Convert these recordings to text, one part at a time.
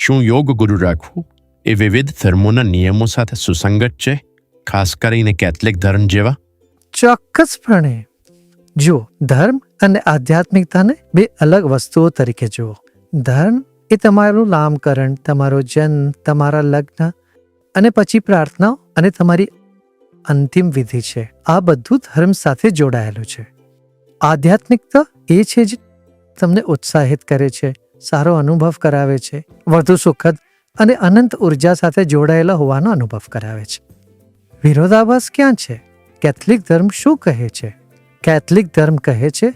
શું યોગ ગુરુ રાખવું એ વિવિધ ધર્મોના નિયમો સાથે સુસંગત છે, ખાસ કરીને કેથલિક ધર્મ જેવા? ચોક્કસપણે. જુઓ, ધર્મ અને આધ્યાત્મિકતાને બે અલગ વસ્તુઓ તરીકે જુઓ. ધર્મ એ તમારું નામકરણ, તમારો જન્મ, તમારા લગ્ન અને પછી પ્રાર્થનાઓ અને તમારી અંતિમ વિધિ છે. આ બધું ધર્મ સાથે જોડાયેલું છે. આધ્યાત્મિકતા એ છે જે તમને ઉત્સાહિત કરે છે, સારો અનુભવ કરાવે છે, વધુ સુખદ અને અનંત ઉર્જા સાથે જોડાયેલા હોવાનો અનુભવ કરાવે છે. વિરોધાભાસ ક્યાં છે? કેથલિક ધર્મ શું કહે છે? કેથલિક ધર્મ કહે છે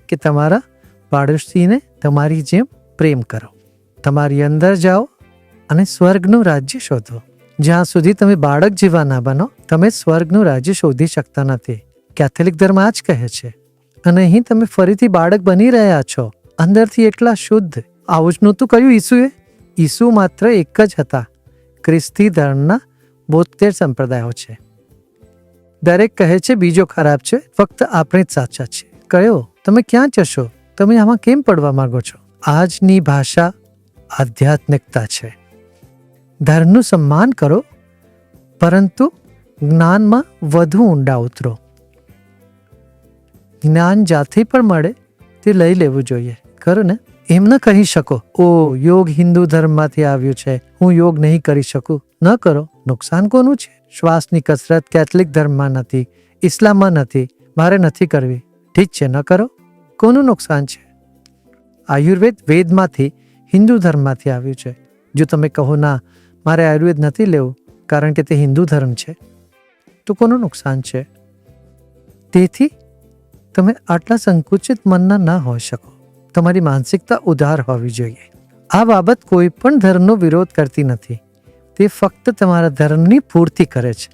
કે તમારા પાડોશીને તમારી જેમ પ્રેમ કરો, તમારી અંદર જાઓ અને સ્વર્ગનું રાજ્ય શોધો. જ્યાં સુધી તમે બાળક જેવા ના બનો, તમે સ્વર્ગનું રાજ્ય શોધી શકતા નથી. કેથલિક ધર્મ આ જ કહે છે. અને અહીં તમે ફરીથી બાળક બની રહ્યા છો, અંદરથી એટલા શુદ્ધ. આવું જ નહોતું કહ્યું ઈસુએ? ઈસુ માત્ર એક જ હતા. ખ્રિસ્તી ધર્મના 72 સંપ્રદાયો છે. દરેક કહે છે બીજો ખરાબ છે, ફક્ત આપણે જ સાચા છે. કયો? તમે ક્યાં જશો? તમે આમાં કેમ પડવા માંગો છો? આજની ભાષા આધ્યાત્મિકતા છે. ધર્મનું સન્માન કરો, પરંતુ જ્ઞાનમાં વધુ ઊંડા ઉતરો. જ્ઞાન જાતે પણ મળે તે લઈ લેવું જોઈએ, ખરું ને? એમ ન કહી શકો, ઓ યોગ હિન્દુ ધર્મમાંથી આવ્યું છે, હું યોગ નહીં કરી શકું. ન કરો. નુકસાન કોનું છે? શ્વાસની કસરત કેથલિક ધર્મમાં નથી, ઇસ્લામમાં નથી, મારે નથી કરવી. ઠીક છે, ન કરો. કોનું નુકસાન છે? આયુર્વેદ વેદમાંથી, હિન્દુ ધર્મમાંથી આવ્યું છે. જો તમે કહો ના, મારે આયુર્વેદ નથી લેવું કારણ કે તે હિન્દુ ધર્મ છે, તો કોનું નુકસાન છે? તેથી તમે આટલા સંકુચિત મનના ન હોઈ શકો. તમારી માનસિકતા ઉદાર હોવી જોઈએ. આ બાબત કોઈ પણ ધર્મનો વિરોધ કરતી નથી. તે ફક્ત તમારા ધર્મની પૂર્તિ કરે છે.